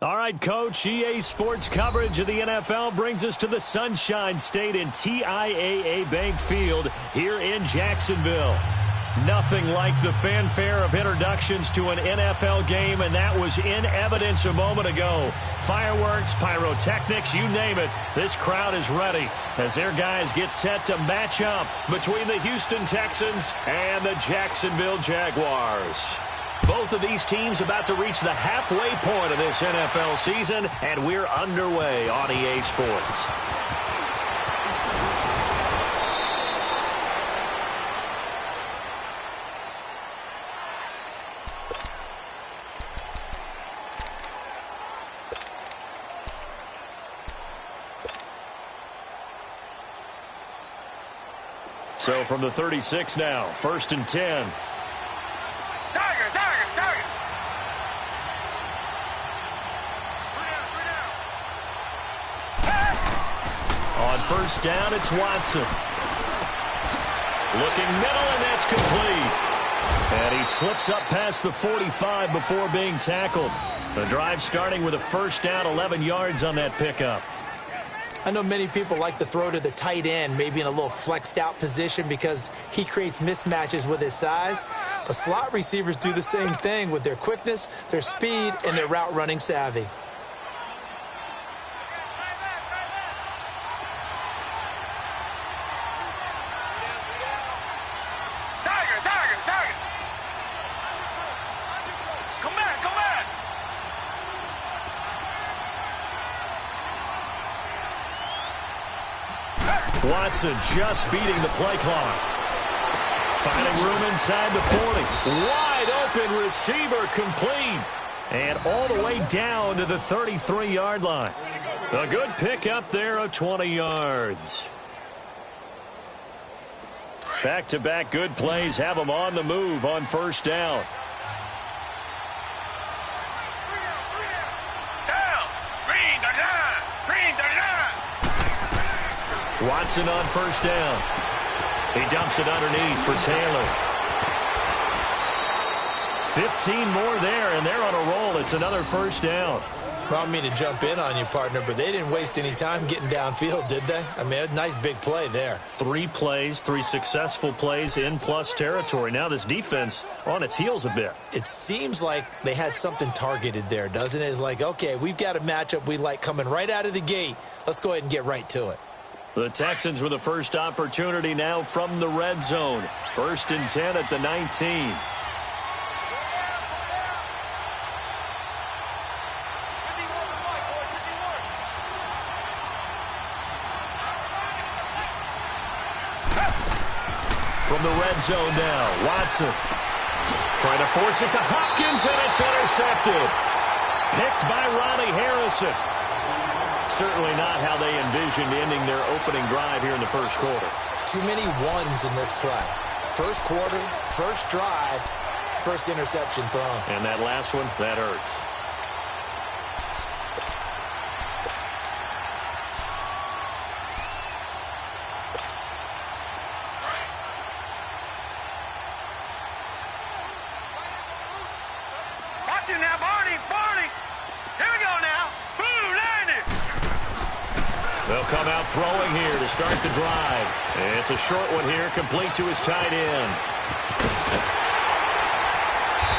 All right, Coach, EA Sports coverage of the NFL brings us to the Sunshine State in TIAA Bank Field here in Jacksonville. Nothing like the fanfare of introductions to an NFL game, and that was in evidence a moment ago. Fireworks, pyrotechnics, you name it. This crowd is ready as their guys get set to match up between the Houston Texans and the Jacksonville Jaguars. Both of these teams about to reach the halfway point of this NFL season, and we're underway on EA Sports. So from the 36 now, 1st and 10. On first down, it's Watson. Looking middle, and that's complete. And he slips up past the 45 before being tackled. The drive starting with a first down, 11 yards on that pickup. I know many people like to throw to the tight end, maybe in a little flexed out position because he creates mismatches with his size. But slot receivers do the same thing with their quickness, their speed, and their route running savvy. Watson just beating the play clock. Finding room inside the 40. Wide open receiver complete. And all the way down to the 33-yard line. A good pick up there of 20 yards. Back-to-back good plays have them on the move on first down. Watson on first down. He dumps it underneath for Taylor. 15 more there, and they're on a roll. It's another first down. I don't mean to jump in on you, partner, but they didn't waste any time getting downfield, did they? I mean, a nice big play there. 3 plays, 3 successful plays in plus territory. Now this defense on its heels a bit. It seems like they had something targeted there, doesn't it? It's like, okay, we've got a matchup we like coming right out of the gate. Let's go ahead and get right to it. The Texans with the first opportunity now from the red zone. 1st and 10 at the 19. From the red zone now, Watson trying to force it to Hopkins, and it's intercepted. Picked by Ronnie Harrison. Certainly not how they envisioned ending their opening drive here in the first quarter. Too many ones in this play. First quarter, first drive, first interception thrown. And that last one, that hurts. Watch it now, Barney. Here we go now. Boom, landed. They'll come out throwing here to start the drive. It's a short one here, complete to his tight end.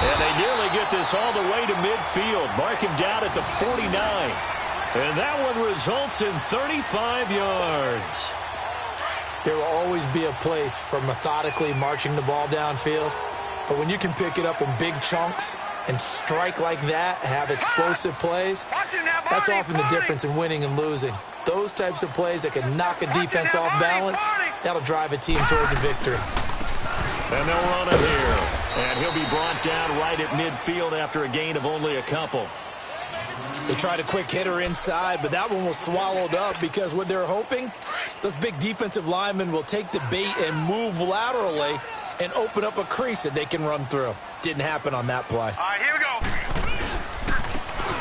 And they nearly get this all the way to midfield. Mark him down at the 49. And that one results in 35 yards. There will always be a place for methodically marching the ball downfield. But when you can pick it up in big chunks and strike like that, have explosive plays, that's often the difference in winning and losing. Those types of plays that can knock a defense off balance, that'll drive a team towards a victory. And they'll run it here. And he'll be brought down right at midfield after a gain of only a couple. They tried a quick hitter inside, but that one was swallowed up because what they're hoping, those big defensive linemen will take the bait and move laterally and open up a crease that they can run through. Didn't happen on that play. All right, here we go.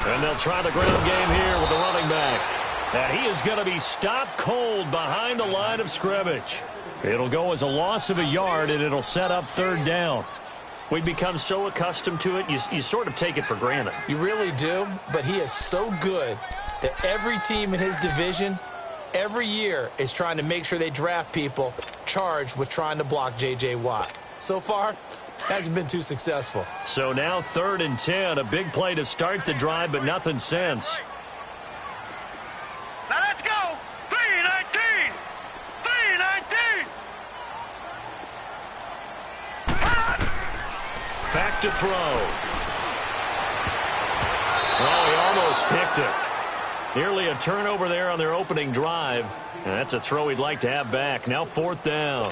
And they'll try the ground game here with the running back. And he is going to be stopped cold behind the line of scrimmage. It'll go as a loss of a yard, and it'll set up 3rd down. We become so accustomed to it, you sort of take it for granted. You really do, but he is so good that every team in his division every year is trying to make sure they draft people charged with trying to block J.J. Watt. So far, hasn't been too successful. So now 3rd and 10, a big play to start the drive, but nothing since. Now let's go. 3-19. 3-19. Back to throw. Oh, he almost picked it. Nearly a turnover there on their opening drive. And that's a throw he'd like to have back. Now 4th down.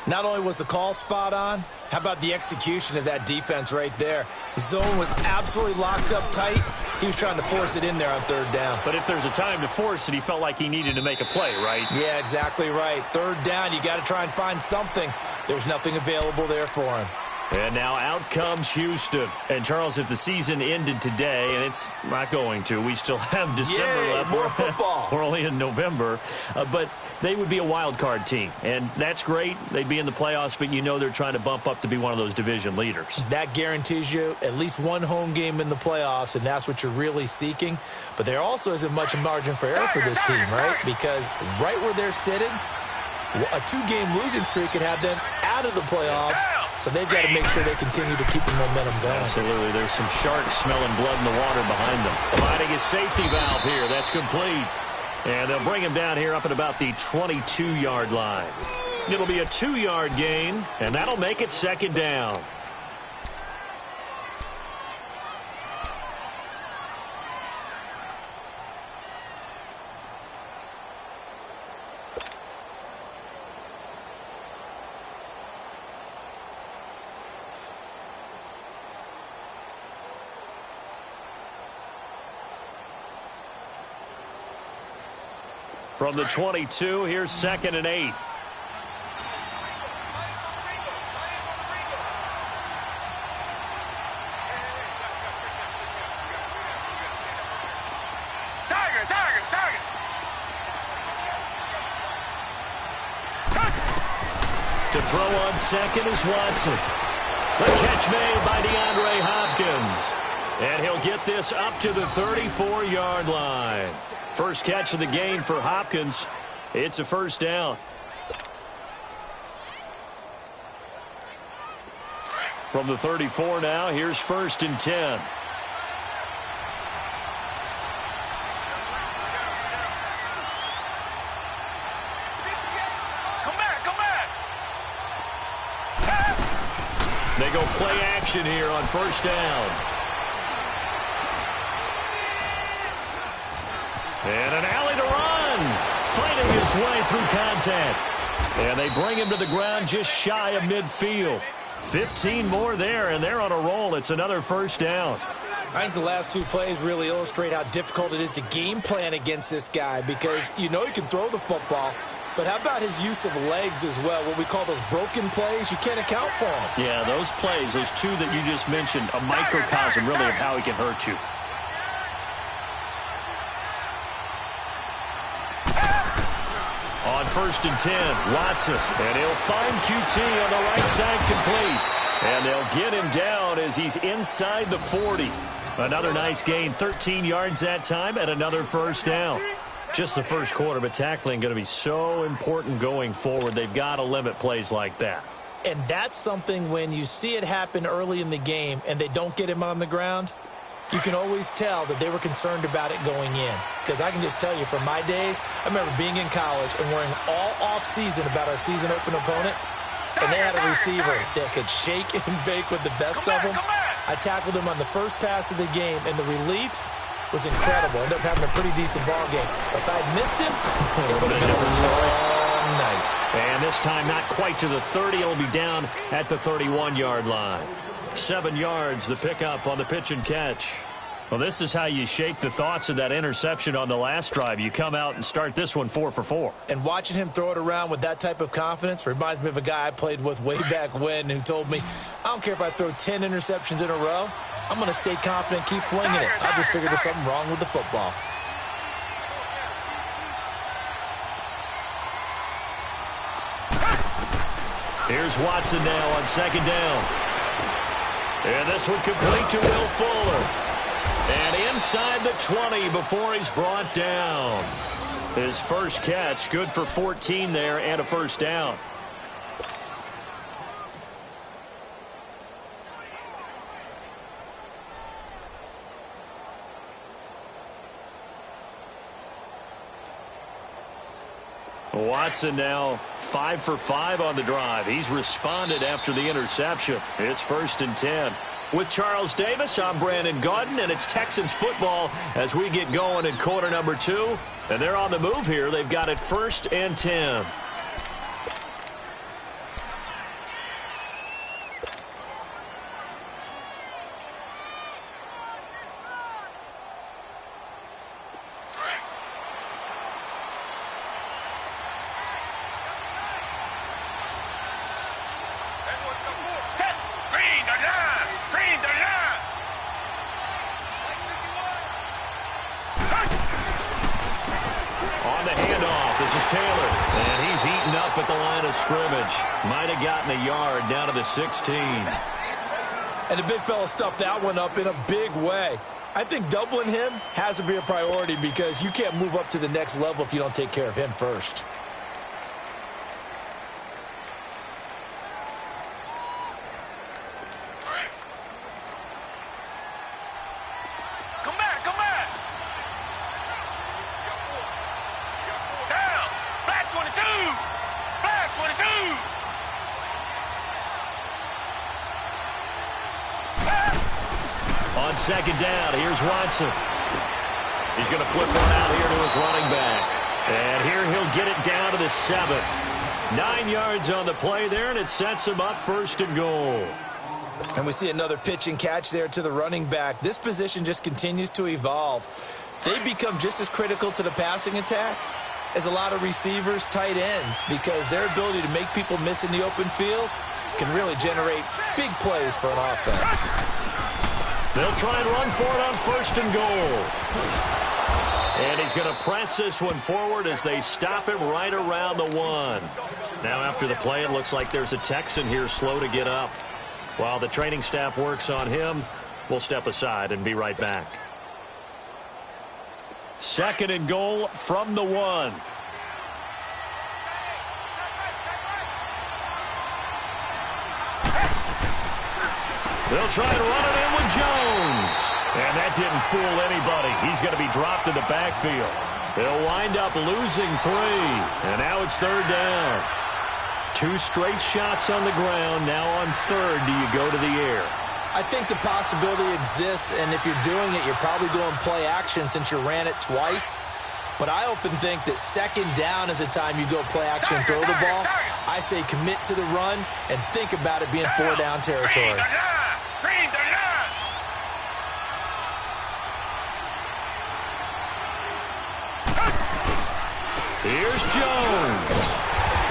Not only was the call spot on, how about the execution of that defense right there? The zone was absolutely locked up tight. He was trying to force it in there on 3rd down. But if there's a time to force it, he felt like he needed to make a play, right? Yeah, exactly right. 3rd down, you got to try and find something. There's nothing available there for him. And now out comes Houston. And, Charles, if the season ended today, and it's not going to, we still have December left. More football. We're only in November. But they would be a wild card team. And that's great. They'd be in the playoffs, but you know they're trying to bump up to be one of those division leaders. That guarantees you at least one home game in the playoffs, and that's what you're really seeking. But there also isn't much margin for error for this team, right? Because right where they're sitting, a 2-game losing streak could have them out of the playoffs, so they've got to make sure they continue to keep the momentum going. Absolutely. There's some sharks smelling blood in the water behind them. Finding his safety valve here. That's complete. And they'll bring him down here up at about the 22-yard line. It'll be a 2-yard gain, and that'll make it 2nd down. From the 22, here's 2nd and 8. Target. To throw on 2nd is Watson. The catch made by DeAndre Hopkins. And he'll get this up to the 34-yard line. First catch of the game for Hopkins. It's a 1st down. From the 34 now, here's 1st and 10. Come back. They go play action here on 1st down. And an alley to run. Fighting his way through contact. And they bring him to the ground just shy of midfield. 15 more there, and they're on a roll. It's another 1st down. I think the last 2 plays really illustrate how difficult it is to game plan against this guy, because you know he can throw the football, but how about his use of legs as well? What we call those broken plays, you can't account for them. Yeah, those plays, those 2 that you just mentioned, a microcosm really of how he can hurt you. On 1st and 10, Watson, and he'll find QT on the right side complete. And they'll get him down as he's inside the 40. Another nice gain, 13 yards that time, and another 1st down. Just the first quarter, but tackling going to be so important going forward. They've got to limit plays like that. And that's something when you see it happen early in the game and they don't get him on the ground, you can always tell that they were concerned about it going in. Because I can just tell you, from my days, I remember being in college and worrying all off-season about our season open opponent, and they had a receiver that could shake and bake with the best of them. I tackled him on the first pass of the game, and the relief was incredible. Ended up having a pretty decent ball game. But if I had missed him, it would have been a different story all night. And this time not quite to the 30. It'll be down at the 31-yard line. 7 yards, the pickup on the pitch and catch. Well, this is how you shake the thoughts of that interception on the last drive. You come out and start this one 4 for 4. And watching him throw it around with that type of confidence reminds me of a guy I played with way back when who told me, I don't care if I throw 10 interceptions in a row, I'm going to stay confident, keep flinging it. I just figured there's something wrong with the football. Here's Watson now on 2nd down. And this one complete to Will Fuller. And inside the 20 before he's brought down. His first catch, good for 14 there and a first down. Watson now 5 for 5 on the drive. He's responded after the interception. It's 1st and 10. With Charles Davis, I'm Brandon Gaudin, and it's Texans football as we get going in quarter number 2. And they're on the move here. They've got it 1st and 10. Might have gotten a yard down to the 16. And the big fella stuffed that one up in a big way. I think doubling him has to be a priority because you can't move up to the next level if you don't take care of him first. Come back, come back. Down. Back 22. Back 22. On 2nd down, here's Watson. He's going to flip one out here to his running back. And here he'll get it down to the 7. 9 yards on the play there, and it sets him up 1st and goal. And we see another pitch and catch there to the running back. This position just continues to evolve. They become just as critical to the passing attack as a lot of receivers, tight ends, because their ability to make people miss in the open field can really generate big plays for an offense. They'll try and run for it on 1st and goal. And he's going to press this one forward as they stop him right around the 1. Now after the play, it looks like there's a Texan here slow to get up. While the training staff works on him, we'll step aside and be right back. 2nd and goal from the 1. They'll try and run it in with Jones. And that didn't fool anybody. He's going to be dropped in the backfield. They'll wind up losing 3. And now it's 3rd down. 2 straight shots on the ground. Now on 3rd, do you go to the air? I think the possibility exists, and if you're doing it, you're probably going play action since you ran it twice. But I often think that 2nd down is the time you go play action and throw the ball. I say commit to the run and think about it being 4 down territory. Here's Jones.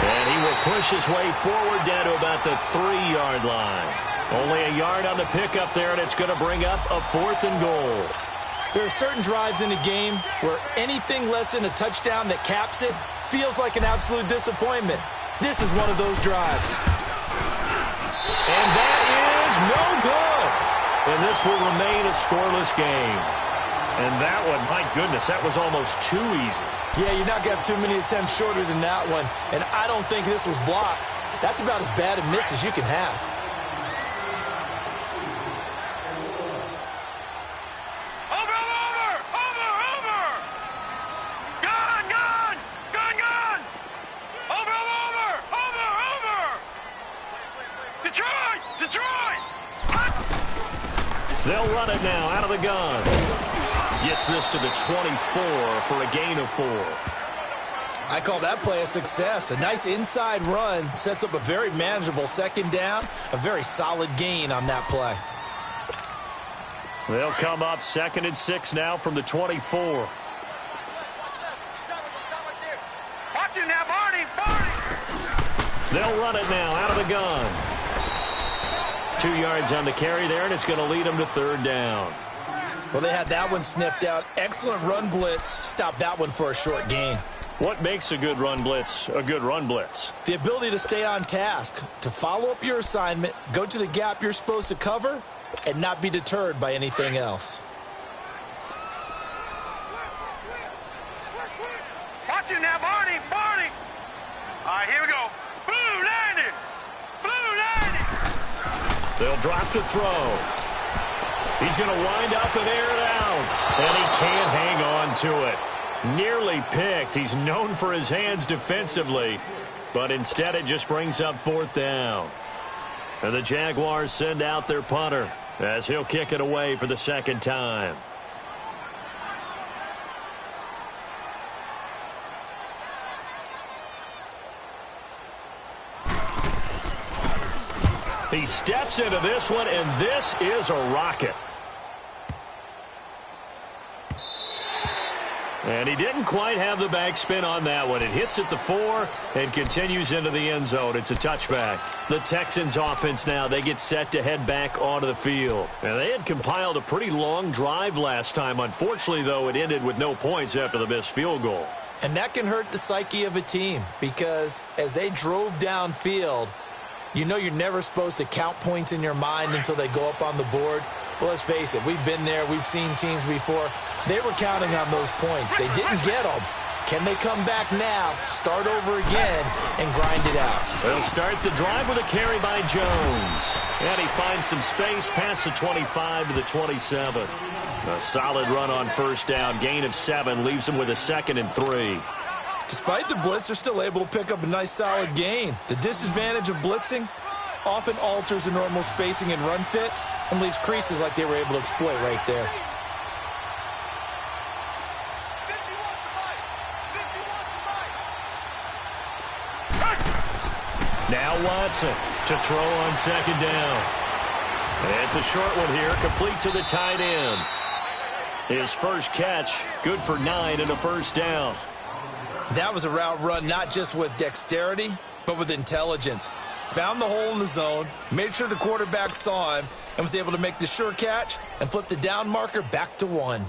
And he will push his way forward down to about the 3-yard line. Only a yard on the pickup there, and it's going to bring up a 4th and goal. There are certain drives in the game where anything less than a touchdown that caps it feels like an absolute disappointment. This is one of those drives. And that is no good. And this will remain a scoreless game. And that one, my goodness, that was almost too easy. Yeah, you're not going to have too many attempts shorter than that one. And I don't think this was blocked. That's about as bad a miss as you can have. They'll run it now out of the gun. Gets this to the 24 for a gain of 4. I call that play a success. A nice inside run sets up a very manageable 2nd down. A very solid gain on that play. They'll come up 2nd and 6 now from the 24. Watch him now, Barney! They'll run it now out of the gun. 2 yards on the carry there, and it's going to lead them to 3rd down. Well, they had that one sniffed out. Excellent run blitz. Stopped that one for a short gain. What makes a good run blitz a good run blitz? The ability to stay on task, to follow up your assignment, go to the gap you're supposed to cover, and not be deterred by anything else. Watch it now, Barney. Barney. All right, here we go. Blue 90. Blue 90. They'll drop to throw. He's going to wind up and air it out. And he can't hang on to it. Nearly picked. He's known for his hands defensively. But instead it just brings up 4th down. And the Jaguars send out their punter as he'll kick it away for the 2nd time. He steps into this one, and this is a rocket. And he didn't quite have the backspin on that one. It hits at the 4 and continues into the end zone. It's a touchback. The Texans offense now, they get set to head back onto the field. And they had compiled a pretty long drive last time. Unfortunately, though, it ended with no points after the missed field goal. And that can hurt the psyche of a team because as they drove downfield, you know you're never supposed to count points in your mind until they go up on the board. But let's face it, we've been there. We've seen teams before. They were counting on those points. They didn't get them. Can they come back now, start over again, and grind it out? They'll start the drive with a carry by Jones. And he finds some space past the 25 to the 27. A solid run on 1st down. Gain of 7 leaves him with a 2nd and 3. Despite the blitz, they're still able to pick up a nice solid gain. The disadvantage of blitzing often alters the normal spacing and run fits and leaves creases like they were able to exploit right there. Now Watson to throw on 2nd down. It's a short one here, complete to the tight end. His first catch, good for 9 and a 1st down. That was a route run not just with dexterity, but with intelligence. Found the hole in the zone, made sure the quarterback saw him, and was able to make the sure catch and flip the down marker back to 1.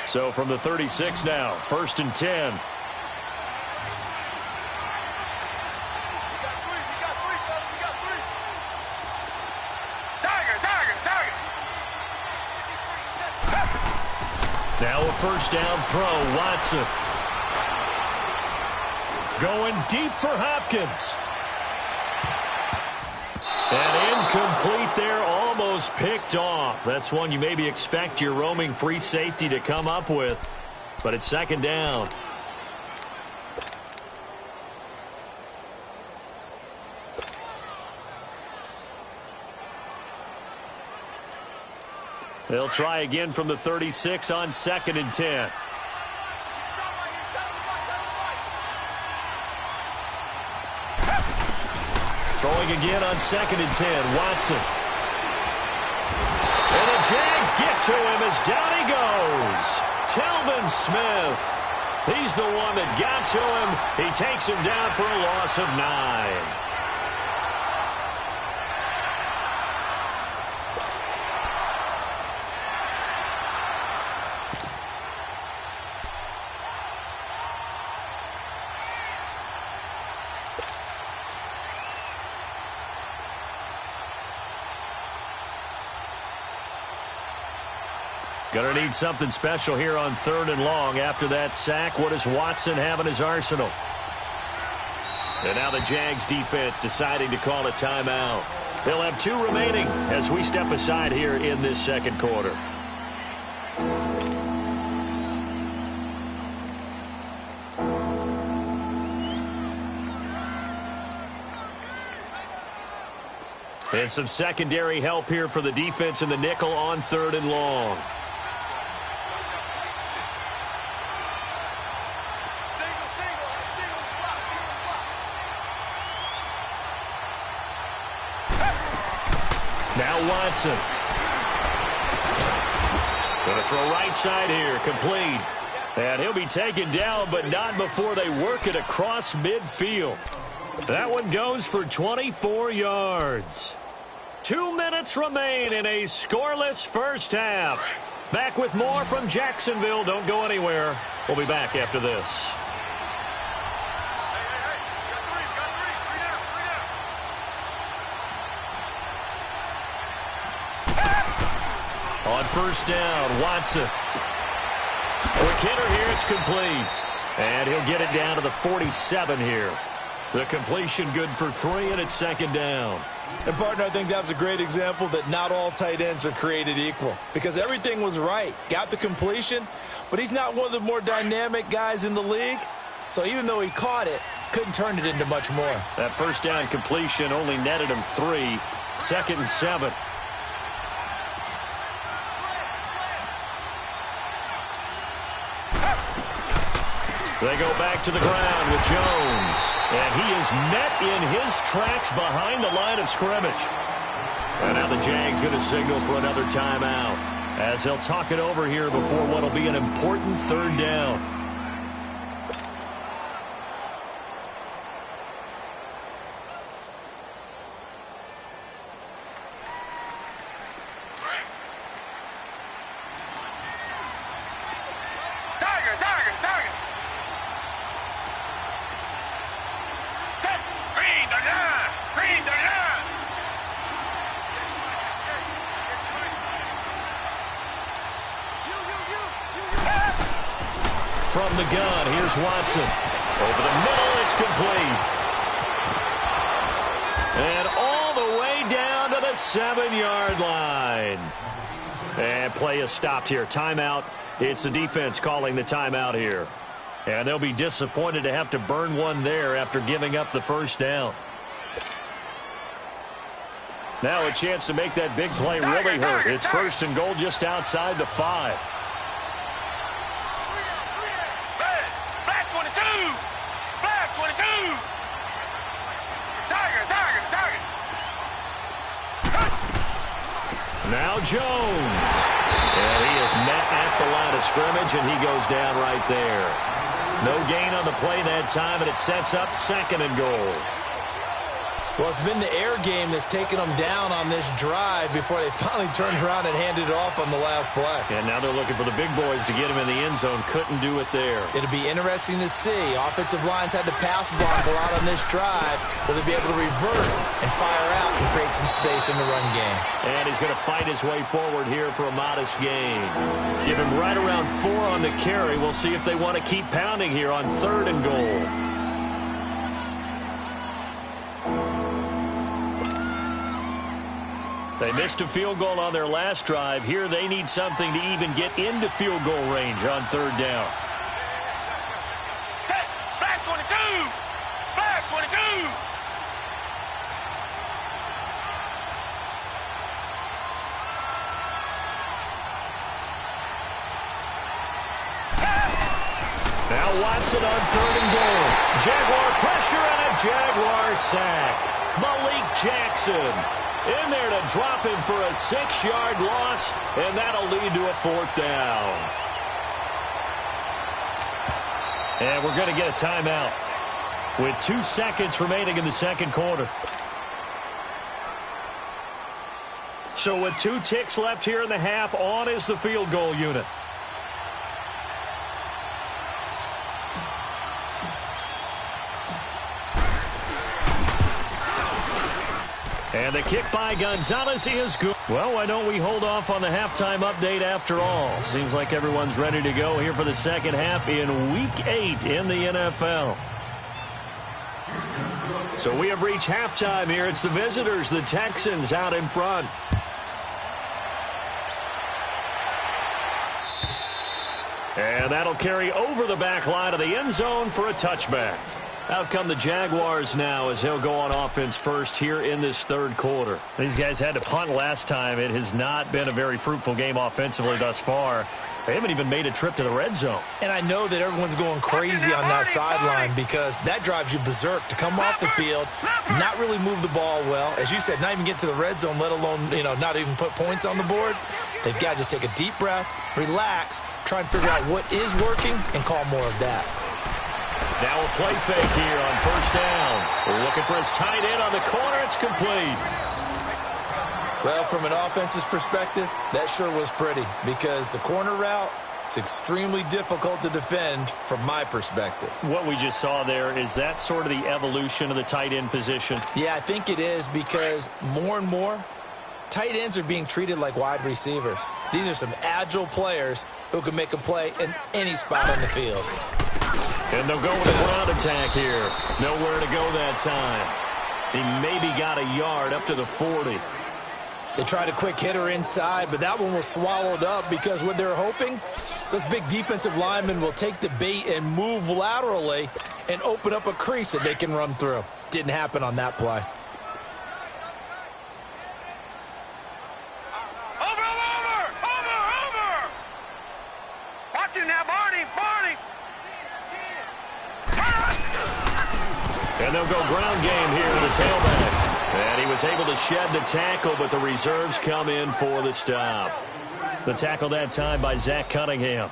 So from the 36 now, 1st and 10. Now a 1st down throw, Watson. Going deep for Hopkins. And incomplete there, almost picked off. That's one you maybe expect your roaming free safety to come up with. But it's 2nd down. They'll try again from the 36 on 2nd and 10. Throwing again on 2nd and 10, Watson. And the Jags get to him as down he goes. Telvin Smith. He's the one that got to him. He takes him down for a loss of 9. Going to need something special here on 3rd and long. After that sack, what does Watson have in his arsenal? And now the Jags defense deciding to call a timeout. They'll have 2 remaining as we step aside here in this 2nd quarter. And some secondary help here for the defense in the nickel on 3rd and long. Now Watson. Going to throw right side here, complete. And he'll be taken down, but not before they work it across midfield. That one goes for 24 yards. 2 minutes remain in a scoreless first half. Back with more from Jacksonville. Don't go anywhere. We'll be back after this. On first down, Watson. Quick hitter here, it's complete. And he'll get it down to the 47 here. The completion good for 3, and it's second down. And, partner, I think that's a great example that not all tight ends are created equal. Because everything was right. Got the completion, but he's not one of the more dynamic guys in the league. So even though he caught it, couldn't turn it into much more. That first down completion only netted him 3. Second and 7. They go back to the ground with Jones. And he is met in his tracks behind the line of scrimmage. And now the Jags going to signal for another timeout as they'll talk it over here before what will be an important third down. From the gun, here's Watson. Over the middle, it's complete. And all the way down to the 7-yard line. And play is stopped here. Timeout. It's the defense calling the timeout here. And they'll be disappointed to have to burn one there after giving up the first down. Now a chance to make that big play really hurt. It's first and goal just outside the 5. Now Jones. And he is met at the line of scrimmage, and he goes down right there. No gain on the play that time, and it sets up second and goal. Well, it's been the air game that's taken them down on this drive before they finally turned around and handed it off on the last play. And now they're looking for the big boys to get him in the end zone. Couldn't do it there. It'll be interesting to see. Offensive lines had to pass block a lot on this drive. Will they be able to revert and fire out and create some space in the run game? And he's going to fight his way forward here for a modest gain. Give him right around 4 on the carry. We'll see if they want to keep pounding here on third and goal. They missed a field goal on their last drive. Here they need something to even get into field goal range on third down. Set, back 22! Back 22! Now Watson on third and goal. Jaguar pressure and a Jaguar sack. Malik Jackson in there to drop him for a 6-yard loss, and that'll lead to a fourth down. And we're going to get a timeout with 2 seconds remaining in the second quarter. So with 2 ticks left here in the half, on is the field goal unit. And the kick by Gonzalez is good. Well, why don't we hold off on the halftime update after all? Seems like everyone's ready to go here for the second half in Week 8 in the NFL. So we have reached halftime here. It's the visitors, the Texans, out in front. And that'll carry over the back line of the end zone for a touchback. Out come the Jaguars now as they'll go on offense first here in this third quarter. These guys had to punt last time. It has not been a very fruitful game offensively thus far. They haven't even made a trip to the red zone. And I know that everyone's going crazy on that sideline because that drives you berserk to come off the field, not really move the ball well. As you said, not even get to the red zone, let alone, not even put points on the board. They've got to just take a deep breath, relax, try and figure out what is working and call more of that. Now a play fake here on first down. We're looking for his tight end on the corner. It's complete. Well, from an offense's perspective, that sure was pretty because the corner route is extremely difficult to defend from my perspective. What we just saw there, is that sort of the evolution of the tight end position? Yeah, I think it is because more and more, Tight ends are being treated like wide receivers. These are some agile players who can make a play in any spot on the field. And they'll go with a ground attack here. Nowhere to go that time. He maybe got a yard up to the 40. They tried a quick hitter inside, but that one was swallowed up because what they're hoping, those big defensive linemen will take the bait and move laterally and open up a crease that they can run through. Didn't happen on that play. And they'll go ground game here to the tailback. And he was able to shed the tackle, but the reserves come in for the stop. The tackle that time by Zach Cunningham.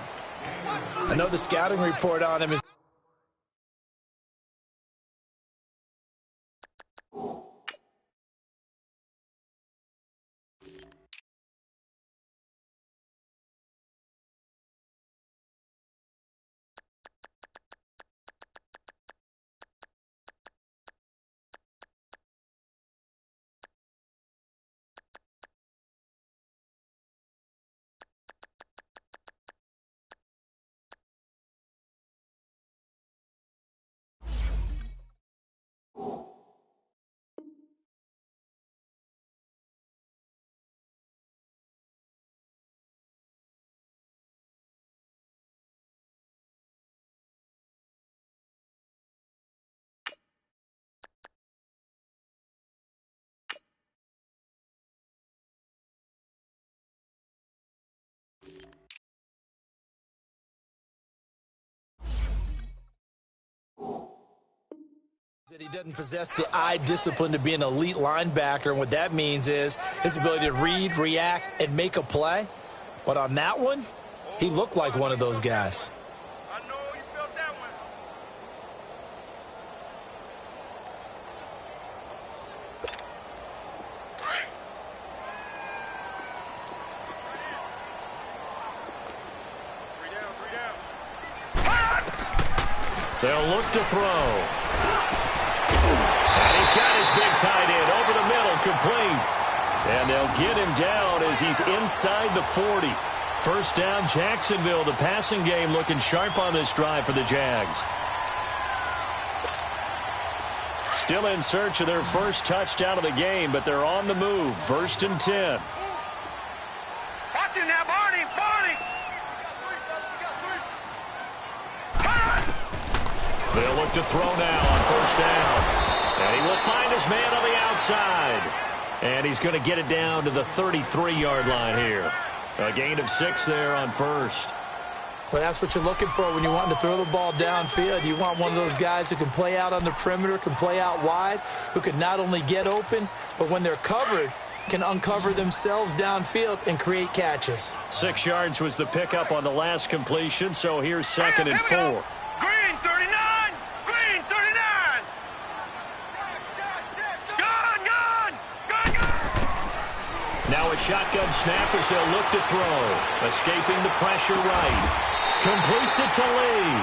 I know the scouting report on him is... that he doesn't possess the eye discipline to be an elite linebacker, and what that means is his ability to read, react, and make a play. But on that one, he looked like one of those guys. I know you felt that one. They'll look to throw. And he's got his big tight end over the middle, complete. And they'll get him down as he's inside the 40. First down, Jacksonville. The passing game looking sharp on this drive for the Jags. Still in search of their first touchdown of the game, but they're on the move. First and 10. Watch it now, Barney, Barney. They'll look to throw now on first down. And he will find his man on the outside. And he's going to get it down to the 33-yard line here. A gain of 6 there on first. Well, that's what you're looking for when you want to throw the ball downfield. You want one of those guys who can play out on the perimeter, can play out wide, who can not only get open, but when they're covered, can uncover themselves downfield and create catches. 6 yards was the pickup on the last completion, so here's second and 4. Green 39. Green 39. Gun, gun. Gun, gun. Now a shotgun snap as they'll look to throw. Escaping the pressure right. Completes it to Lee.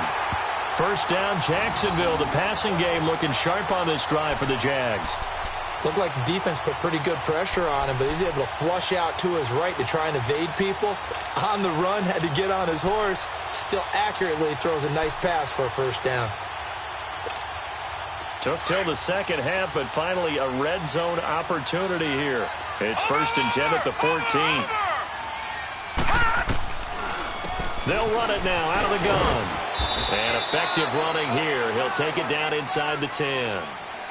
First down, Jacksonville. The passing game looking sharp on this drive for the Jags. Looked like the defense put pretty good pressure on him, but he's able to flush out to his right to try and evade people. On the run, had to get on his horse. Still accurately throws a nice pass for a first down. Took till the second half, but finally a red zone opportunity here. It's first and 10 at the 14. They'll run it now out of the gun. And effective running here. He'll take it down inside the 10.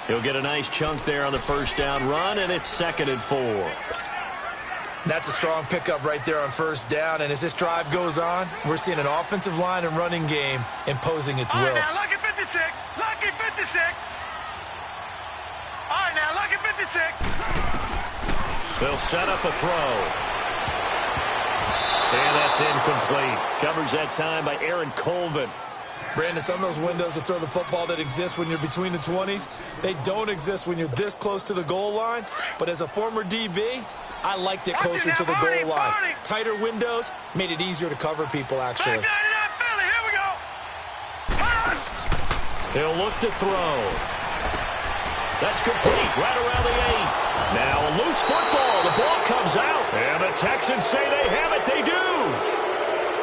He'll get a nice chunk there on the first down run, and it's second and 4. That's a strong pickup right there on first down, and as this drive goes on, we're seeing an offensive line and running game imposing its will. All right, now, lucky 56. Lucky 56. All right, now, lucky 56. They'll set up a throw. And that's incomplete. Covers that time by Aaron Colvin. Brandon, some of those windows to throw the football that exist when you're between the 20s, they don't exist when you're this close to the goal line. But as a former DB, I liked it closer to the goal line. Tighter windows made it easier to cover people, actually. Philly, here we go. He'll look to throw. That's complete right around the 8. Now a loose football. The ball comes out, and the Texans say they have it. They do.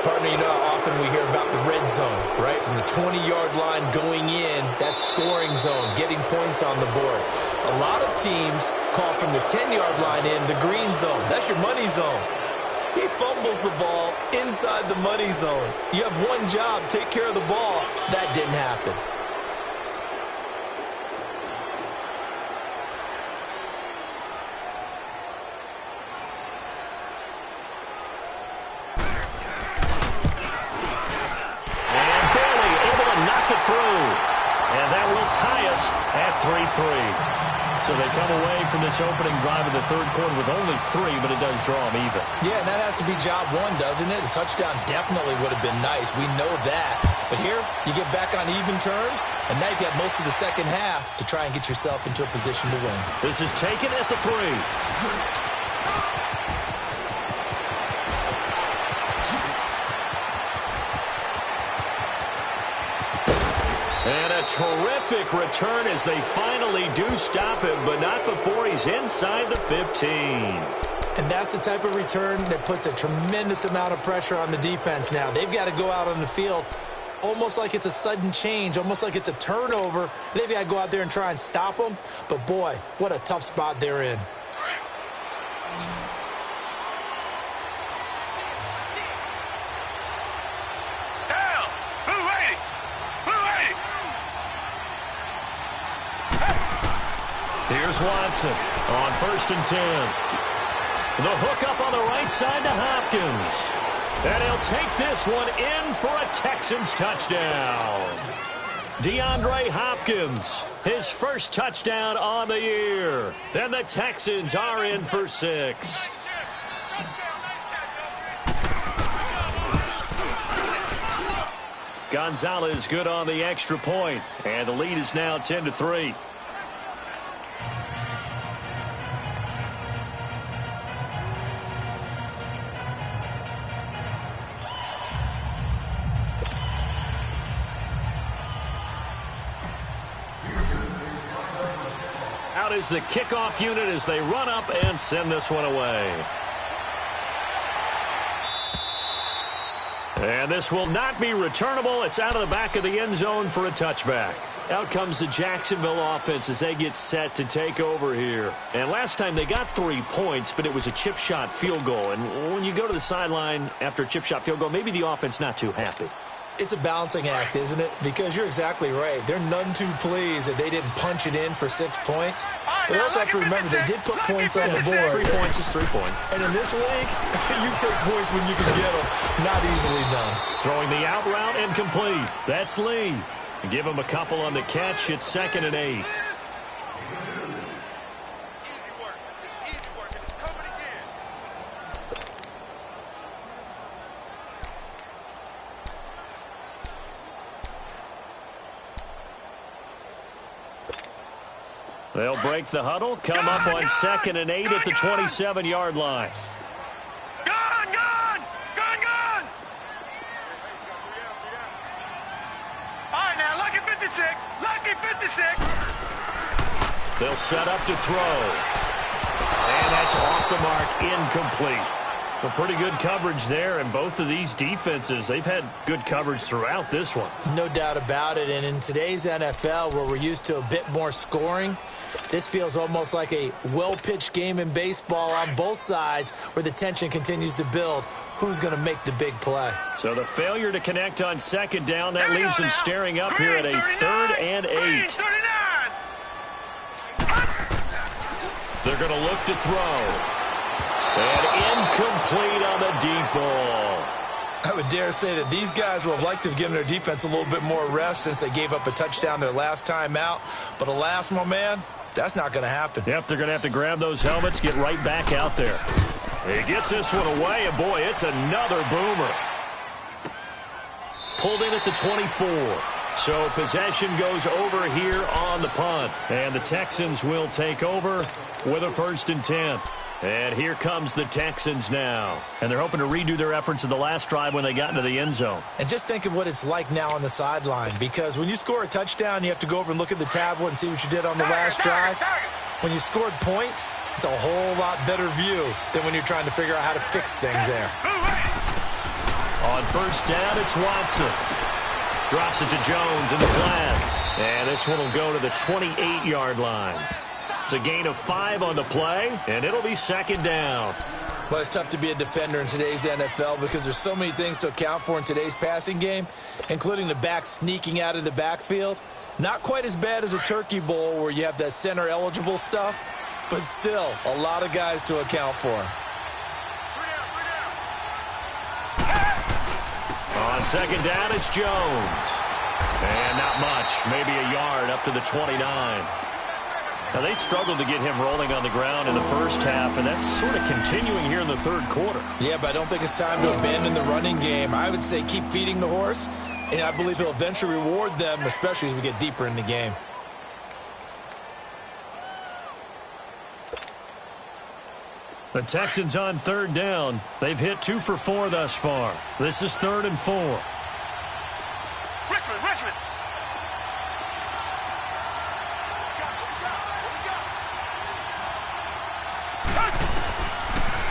Partner, you know how often we hear about the red zone, right? From the 20-yard line going in, that scoring zone, getting points on the board. A lot of teams call from the 10-yard line in the green zone. That's your money zone. He fumbles the ball inside the money zone. You have one job, take care of the ball. That didn't happen. And that will tie us at 3-3. So they come away from this opening drive of the third quarter with only 3, but it does draw them even. Yeah, and that has to be job one, doesn't it? A touchdown definitely would have been nice. We know that. But here, you get back on even terms, and now you've got most of the second half to try and get yourself into a position to win. This is taken at the 3. And a terrific return as they finally do stop him, but not before he's inside the 15. And that's the type of return that puts a tremendous amount of pressure on the defense now. They've got to go out on the field almost like it's a sudden change, almost like it's a turnover. They've got to go out there and try and stop them. But, boy, what a tough spot they're in. Here's Watson on 1st and 10. The hook up on the right side to Hopkins. And he'll take this one in for a Texans touchdown. DeAndre Hopkins, his first touchdown on the year. And the Texans are in for 6. Gonzalez good on the extra point. And the lead is now 10-3. Out is the kickoff unit as they run up and send this one away. And this will not be returnable. It's out of the back of the end zone for a touchback. Out comes the Jacksonville offense as they get set to take over here. And last time they got 3 points, but it was a chip shot field goal. And when you go to the sideline after a chip shot field goal, maybe the offense not too happy. It's a balancing act, isn't it? Because you're exactly right. They're none too pleased that they didn't punch it in for 6 points. But they also have to remember they did put points on the board. 3 points is 3 points. And in this league, you take points when you can get them. Not easily done. Throwing the out route incomplete. That's Lee. Give him a couple on the catch. It's 2nd and 8. They'll break the huddle, come up on 2nd and 8 at the 27-yard line. Gone! All right, now, lucky 56. Lucky 56. They'll set up to throw. And that's off the mark, incomplete. Well, pretty good coverage there, and both of these defenses, they've had good coverage throughout this one. No doubt about it, and in today's NFL, where we're used to a bit more scoring, this feels almost like a well-pitched game in baseball on both sides where the tension continues to build. Who's going to make the big play? So the failure to connect on 2nd down, that leaves them staring up here at a 3rd and 8. They're going to look to throw. And incomplete on the deep ball. I would dare say that these guys will have liked to have given their defense a little bit more rest since they gave up a touchdown their last time out. But alas, my man, that's not going to happen. Yep, they're going to have to grab those helmets, get right back out there. He gets this one away, and boy, it's another boomer. Pulled in at the 24. So possession goes over here on the punt. And the Texans will take over with a 1st and 10. And here comes the Texans now. And they're hoping to redo their efforts in the last drive when they got into the end zone. And just think of what it's like now on the sideline. Because when you score a touchdown, you have to go over and look at the tablet and see what you did on the last drive. When you scored points, It's a whole lot better view than when you're trying to figure out how to fix things there. On first down, it's Watson. Drops it to Jones in the flat. And this one will go to the 28-yard line. It's a gain of 5 on the play, and it'll be second down. Well, it's tough to be a defender in today's NFL because there's so many things to account for in today's passing game, including the back sneaking out of the backfield. Not quite as bad as a turkey bowl where you have that center-eligible stuff, but still a lot of guys to account for. On second down, it's Jones. And not much, maybe a yard up to the 29. Now, they struggled to get him rolling on the ground in the first half, and that's sort of continuing here in the third quarter. Yeah, but I don't think it's time to abandon the running game. I would say keep feeding the horse, and I believe he'll eventually reward them, especially as we get deeper in the game. The Texans on third down. They've hit 2 for 4 thus far. This is 3rd and 4. Richmond.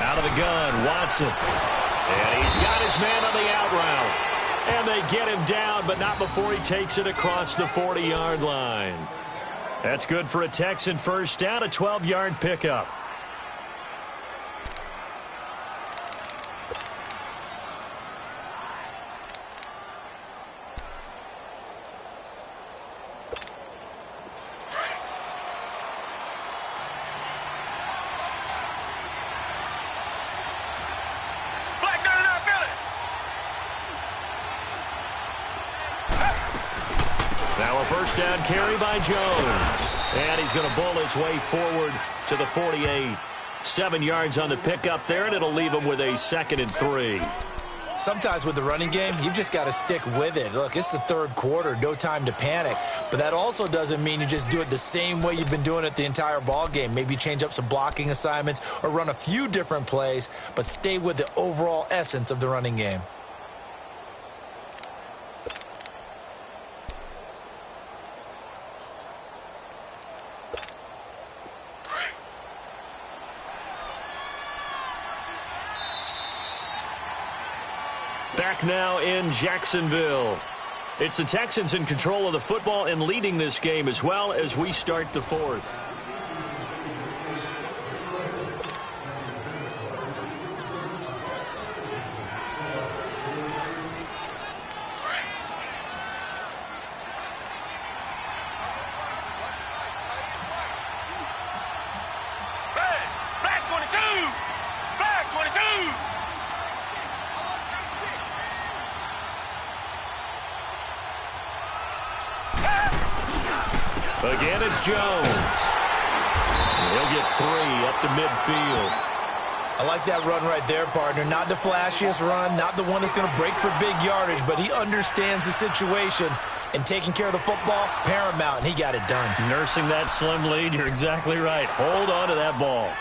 Out of the gun, Watson. And he's got his man on the out route. And they get him down, but not before he takes it across the 40-yard line. That's good for a Texan first down, a 12-yard pickup. First down carry by Jones. And he's going to bull his way forward to the 48. 7 yards on the pickup there, and it'll leave him with a 2nd and 3. Sometimes with the running game, you've just got to stick with it. Look, it's the third quarter, no time to panic. But that also doesn't mean you just do it the same way you've been doing it the entire ball game. Maybe change up some blocking assignments or run a few different plays, but stay with the overall essence of the running game. Back now in Jacksonville. It's the Texans in control of the football and leading this game as well as we start the 4th. Black 22! Black 22! Again, it's Jones. He'll get 3 up to midfield. I like that run right there, partner. Not the flashiest run, not the one that's going to break for big yardage, but he understands the situation, and taking care of the football, paramount, and he got it done. Nursing that slim lead, you're exactly right. Hold on to that ball.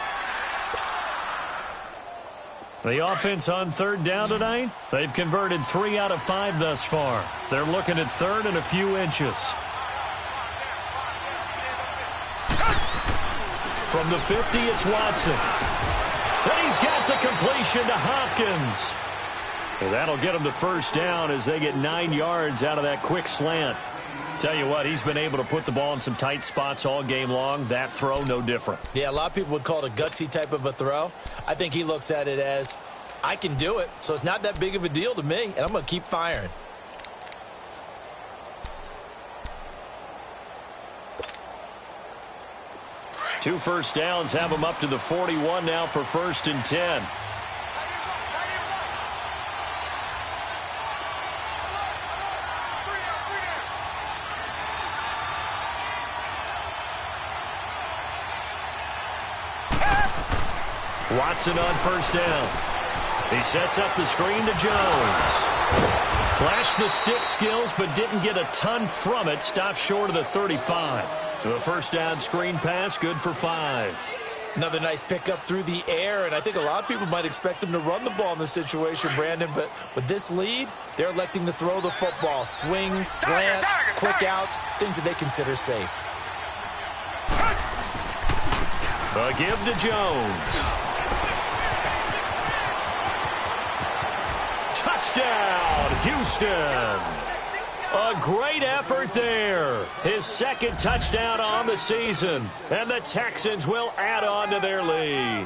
The offense on third down tonight, they've converted 3 out of 5 thus far. They're looking at 3rd and a few inches. From the 50, it's Watson. And he's got the completion to Hopkins. And that'll get him to first down as they get 9 yards out of that quick slant. Tell you what, he's been able to put the ball in some tight spots all game long. That throw, no different. Yeah, a lot of people would call it a gutsy type of a throw. I think he looks at it as, I can do it, so it's not that big of a deal to me, and I'm going to keep firing. Two first downs have him up to the 41 now for 1st and 10. Watson on first down. He sets up the screen to Jones. Flashed the stick skills, but didn't get a ton from it. Stopped short of the 35. So a first down screen pass, good for 5. Another nice pickup through the air, and I think a lot of people might expect them to run the ball in this situation, Brandon, but with this lead, they're electing to throw the football. Swings, slants, quick outs, things that they consider safe. A give to Jones. Touchdown, Houston. A great effort there. His second touchdown on the season. And the Texans will add on to their lead.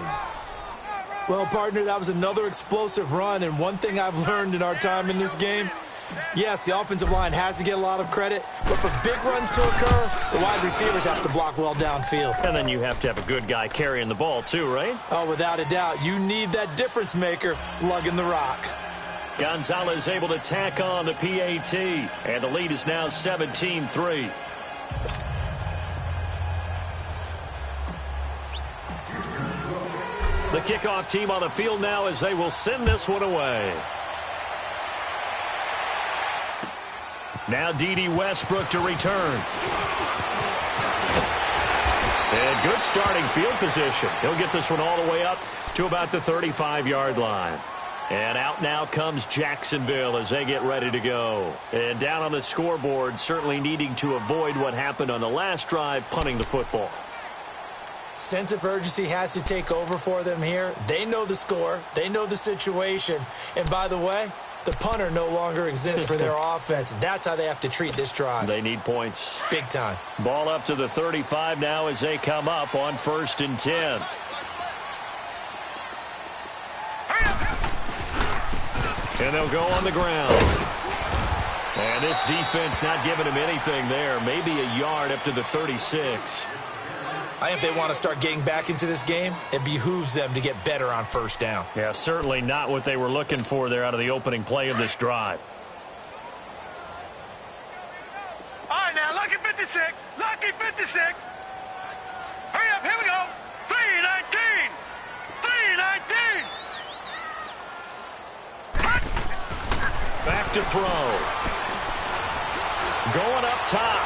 Well, partner, that was another explosive run. And one thing I've learned in our time in this game, yes, the offensive line has to get a lot of credit, but for big runs to occur, the wide receivers have to block well downfield. And then you have to have a good guy carrying the ball too, right? Oh, without a doubt. You need that difference maker lugging the rock. Gonzalez able to tack on the PAT, and the lead is now 17-3. The kickoff team on the field now as they will send this one away. Now D.D. Westbrook to return. And good starting field position. He'll get this one all the way up to about the 35-yard line. And out now comes Jacksonville as they get ready to go. And down on the scoreboard, certainly needing to avoid what happened on the last drive, punting the football. Sense of urgency has to take over for them here. They know the score. They know the situation. And by the way, the punter no longer exists for their offense. That's how they have to treat this drive. They need points. Big time. Ball up to the 35 now as they come up on 1st and 10. And they'll go on the ground. And this defense not giving him anything there. Maybe a yard up to the 36. I think if they want to start getting back into this game, it behooves them to get better on 1st down. Yeah, certainly not what they were looking for there out of the opening play of this drive. All right, now, lucky 56. Lucky 56. Hurry up, here we go. 319. 319. Back to throw. Going up top.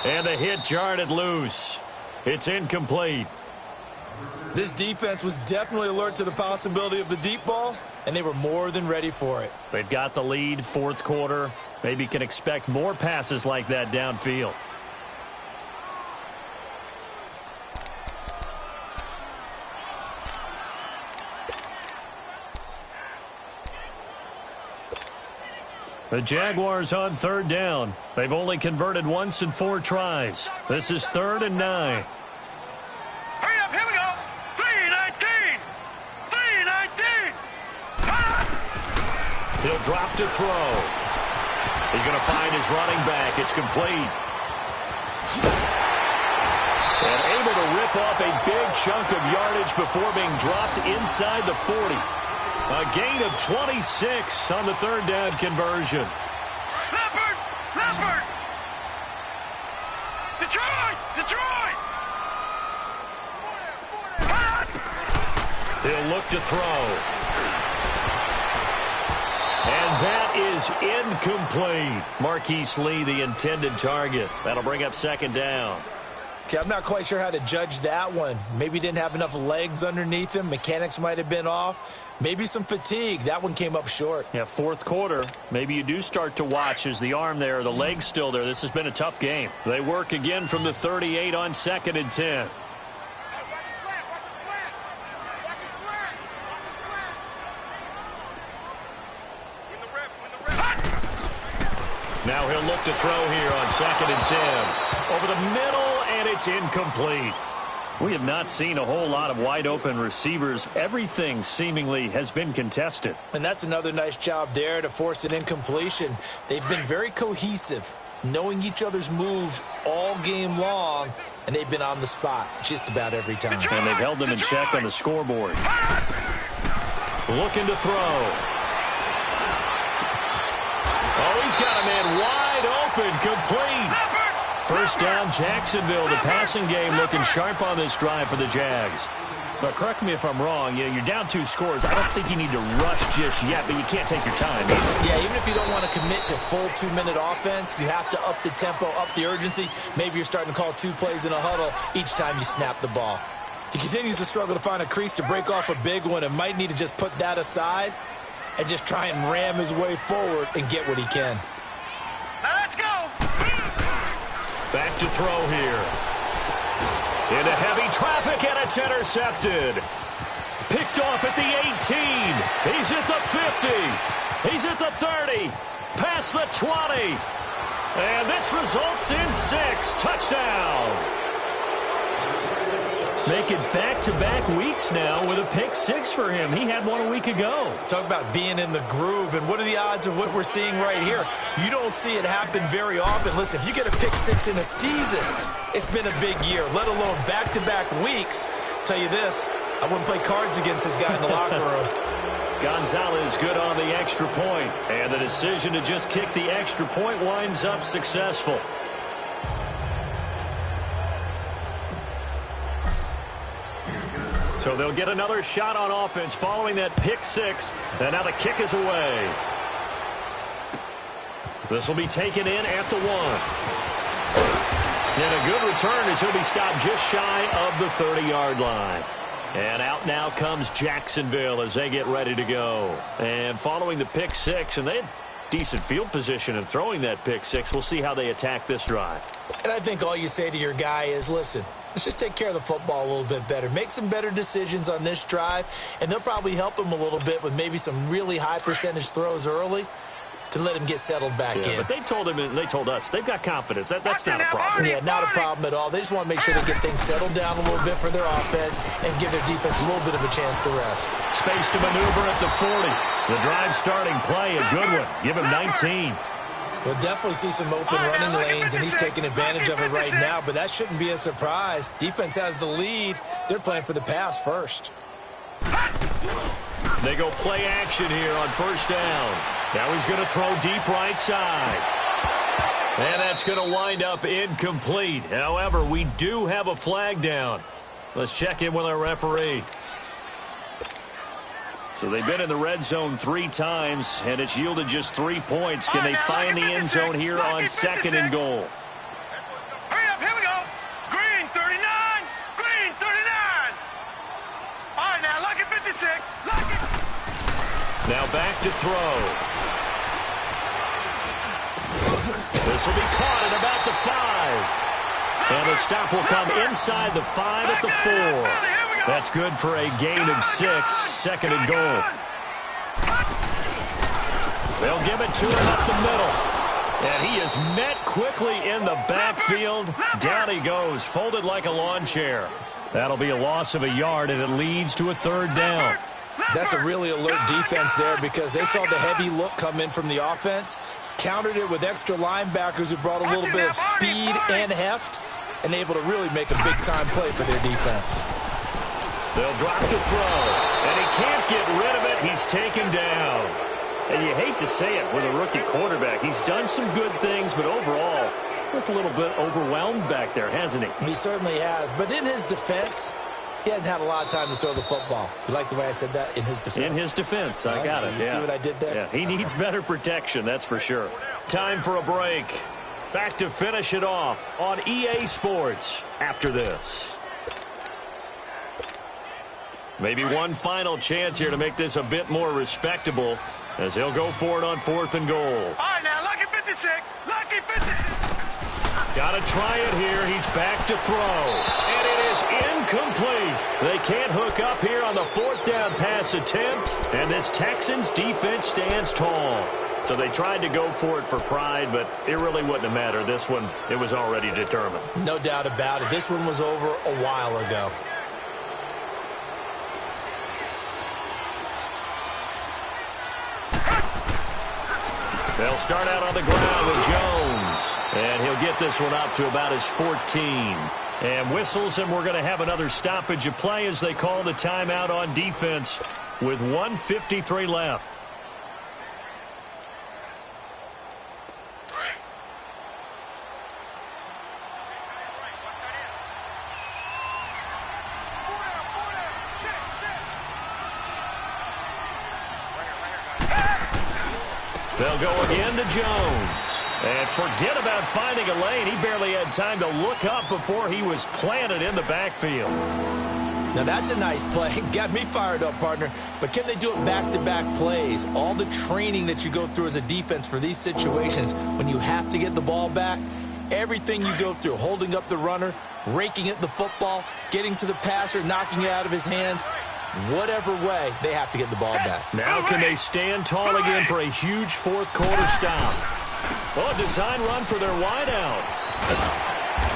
And the hit jarred it loose. It's incomplete. This defense was definitely alert to the possibility of the deep ball, and they were more than ready for it. They've got the lead, 4th quarter. Maybe can expect more passes like that downfield. The Jaguars on 3rd down. They've only converted once in 4 tries. This is 3rd and 9. Hurry up, here we go. 319. 319. He'll drop to throw. He's going to find his running back. It's complete. And able to rip off a big chunk of yardage before being dropped inside the 40. A gain of 26 on the 3rd down conversion. Leopard! Leopard! Detroit! Detroit! He'll look to throw. And that is incomplete. Marquise Lee, the intended target. That'll bring up 2nd down. Okay, I'm not quite sure how to judge that one. Maybe didn't have enough legs underneath him. Mechanics might have been off. Maybe some fatigue. That one came up short. Yeah, 4th quarter. Maybe you do start to watch as the arm there, the leg's still there. This has been a tough game. They work again from the 38 on 2nd and 10. Now he'll look to throw here on 2nd and 10. Over the middle, and it's incomplete. We have not seen a whole lot of wide-open receivers. Everything seemingly has been contested. And that's another nice job there to force an incompletion. They've been very cohesive, knowing each other's moves all game long, and they've been on the spot just about every time. And they've held them in check on the scoreboard. Looking to throw. Oh, he's got a man wide open, complete. 1st down, Jacksonville. The passing game looking sharp on this drive for the Jags. But correct me if I'm wrong, you're down 2 scores. I don't think you need to rush just yet, but you can't take your time either. Yeah, even if you don't want to commit to full 2-minute offense, you have to up the tempo, up the urgency. Maybe you're starting to call 2 plays in a huddle each time you snap the ball. He continues to struggle to find a crease to break off a big one and might need to just put that aside and just try and ram his way forward and get what he can. Now let's go. Back to throw here. Into heavy traffic, and it's intercepted. Picked off at the 18. He's at the 50. He's at the 30. Past the 20. And this results in 6. Touchdown. Make it back-to-back weeks now with a pick 6 for him. He had one a week ago. Talk about being in the groove, and what are the odds of what we're seeing right here? You don't see it happen very often. Listen, if you get a pick 6 in a season, it's been a big year, let alone back-to-back weeks. Tell you this, I wouldn't play cards against this guy in the locker room. Gonzalez good on the extra point, and the decision to just kick the extra point winds up successful. So they'll get another shot on offense following that pick 6, and now the kick is away. This will be taken in at the 1. And a good return as he'll be stopped just shy of the 30-yard line. And out now comes Jacksonville as they get ready to go. And following the pick 6, and they had decent field position in throwing that pick 6. We'll see how they attack this drive. And I think all you say to your guy is, listen, let's just take care of the football a little bit better. Make some better decisions on this drive, and they'll probably help him a little bit with maybe some really high percentage throws early to let him get settled back in. But they told him and they told us they've got confidence. That's not a problem. Yeah, not a problem at all. They just want to make sure they get things settled down a little bit for their offense and give their defense a little bit of a chance to rest. Space to maneuver at the 40. The drive starting play, a good one. Give him 19. We'll definitely see some open running lanes, and he's taking advantage of it right now, but that shouldn't be a surprise. Defense has the lead. They're playing for the pass first. They go play action here on first down. Now he's going to throw deep right side. And that's going to wind up incomplete. However, we do have a flag down. Let's check in with our referee. So they've been in the red zone 3 times, and it's yielded just 3 points. Can they find the end zone here on 2nd and goal? Hurry up, here we go. Green 39, green 39. All right, now, lucky 56, lucky. Now back to throw. This will be caught at about the 5. And the stop will come inside the 5 at the 4. That's good for a gain of 6, 2nd and goal. They'll give it to him up the middle. And he is met quickly in the backfield. Down he goes, folded like a lawn chair. That'll be a loss of a yard, and it leads to a 3rd down. That's a really alert defense there because they saw the heavy look come in from the offense, countered it with extra linebackers who brought a little bit of speed and heft, and able to really make a big-time play for their defense. They'll drop the throw, and he can't get rid of it. He's taken down. And you hate to say it with a rookie quarterback. He's done some good things, but overall, looked a little bit overwhelmed back there, hasn't he? He certainly has. But in his defense, he hadn't had a lot of time to throw the football. You like the way I said that? In his defense. In his defense. I got it. You see what I did there? Yeah, he needs better protection, that's for sure. Time for a break. Back to finish it off on EA Sports after this. Maybe one final chance here to make this a bit more respectable as he'll go for it on 4th and goal. All right, now, lucky 56, lucky 56. Got to try it here. He's back to throw. And it is incomplete. They can't hook up here on the 4th down pass attempt. And this Texans defense stands tall. So they tried to go for it for pride, but it really wouldn't have mattered. This one, it was already determined. No doubt about it. This one was over a while ago. They'll start out on the ground with Jones. And he'll get this one up to about his 14. And whistles, and we're going to have another stoppage of play as they call the timeout on defense with 1:53 left. They'll go again to Jones. And forget about finding a lane. He barely had time to look up before he was planted in the backfield. Now, that's a nice play. Got me fired up, partner. But can they do it back-to-back plays? All the training that you go through as a defense for these situations, when you have to get the ball back, Everything you go through, holding up the runner, raking at the football, getting to the passer, knocking it out of his hands, whatever way, they have to get the ball back. Now can they stand tall again for a huge fourth quarter stop? Oh, design run for their wideout.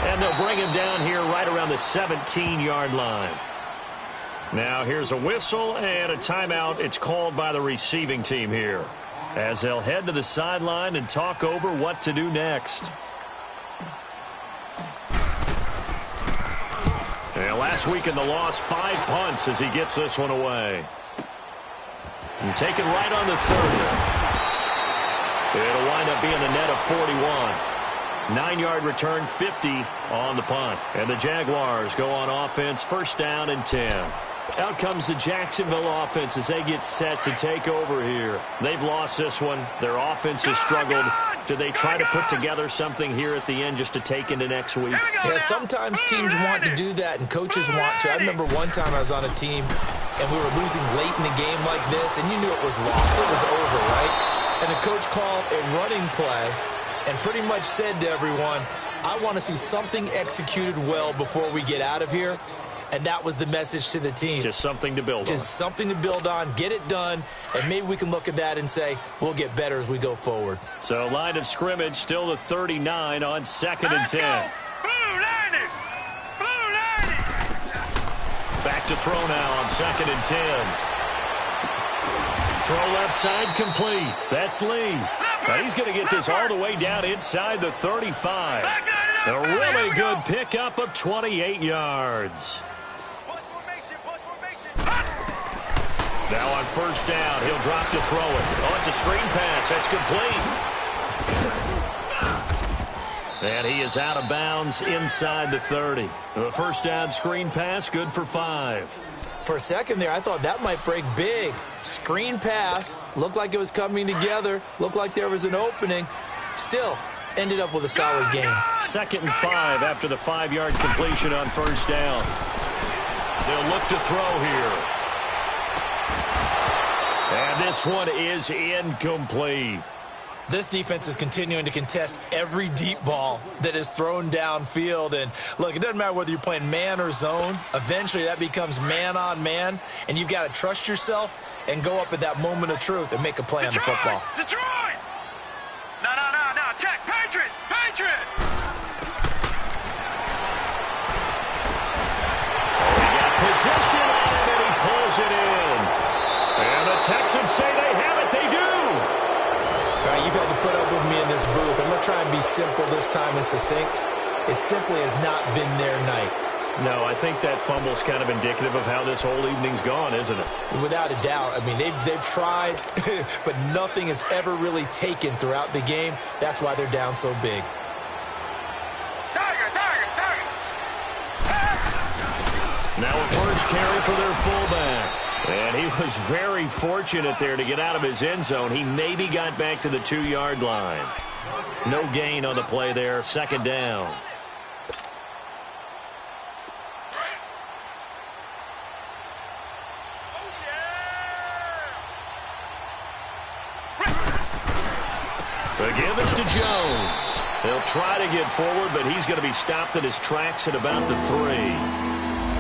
And they'll bring him down here right around the 17-yard line. Now here's a whistle and a timeout. It's called by the receiving team here, as they'll head to the sideline and talk over what to do next. And last week in the loss, 5 punts as he gets this one away. And taken right on the 30. It'll wind up being a net of 41. 9-yard return, 50 on the punt. And the Jaguars go on offense, first down and 10. Out comes the Jacksonville offense as they get set to take over here. They've lost this one. Their offense has struggled. Do they try to put together something here at the end just to take into next week? Yeah, sometimes teams want to do that and coaches want to. I remember one time I was on a team and we were losing late in the game like this, and you knew it was lost. It was over, right? And the coach called a running play and pretty much said to everyone, I want to see something executed well before we get out of here. And that was the message to the team. Just something to build on. Just something to build on, get it done, and maybe we can look at that and say, we'll get better as we go forward. So line of scrimmage, still the 39 on 2nd and 10. Blue 90! Blue 90! Back to throw now on 2nd and 10. Throw left side complete. That's Lee. Now he's going to get this all the way down inside the 35. A really good pickup of 28 yards. Now on first down, he'll drop to throw it. Oh, it's a screen pass. That's complete. And he is out of bounds inside the 30. The first down screen pass, good for 5. For a second there, I thought that might break big. Screen pass, looked like it was coming together, looked like there was an opening. Still, ended up with a solid game. 2nd and 5 after the 5-yard completion on first down. They'll look to throw here. And this one is incomplete. This defense is continuing to contest every deep ball that is thrown downfield. And, look, it doesn't matter whether you're playing man or zone. Eventually, that becomes man on man. And you've got to trust yourself and go up at that moment of truth and make a play on the football. Detroit! No. Check. Patriot! He got possession on it, and he pulls it in. And the Texans say they have it. They do. All right, you've had to put up with me in this booth. I'm going to try and be simple this time and succinct. It simply has not been their night. No, I think that fumble's kind of indicative of how this whole evening's gone, isn't it? Without a doubt. I mean, they've tried, but nothing has ever really taken throughout the game. That's why they're down so big. Target! Now a first carry for their fullback. And he was very fortunate there to get out of his end zone. He maybe got back to the 2-yard line. No gain on the play there. 2nd down. The give is to Jones. He'll try to get forward, but he's going to be stopped in his tracks at about the 3.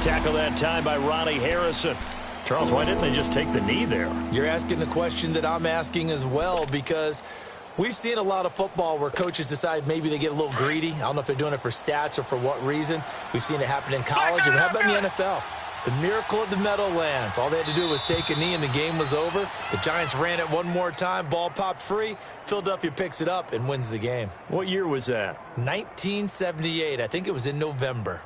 Tackle that time by Ronnie Harrison. Charles, why didn't they just take the knee there? You're asking the question that I'm asking as well, because we've seen a lot of football where coaches decide maybe they get a little greedy. I don't know if they're doing it for stats or for what reason. We've seen it happen in college. And how about in the NFL? The miracle of the Meadowlands. All they had to do was take a knee and the game was over. The Giants ran it one more time. Ball popped free. Philadelphia picks it up and wins the game. What year was that? 1978. I think it was in November.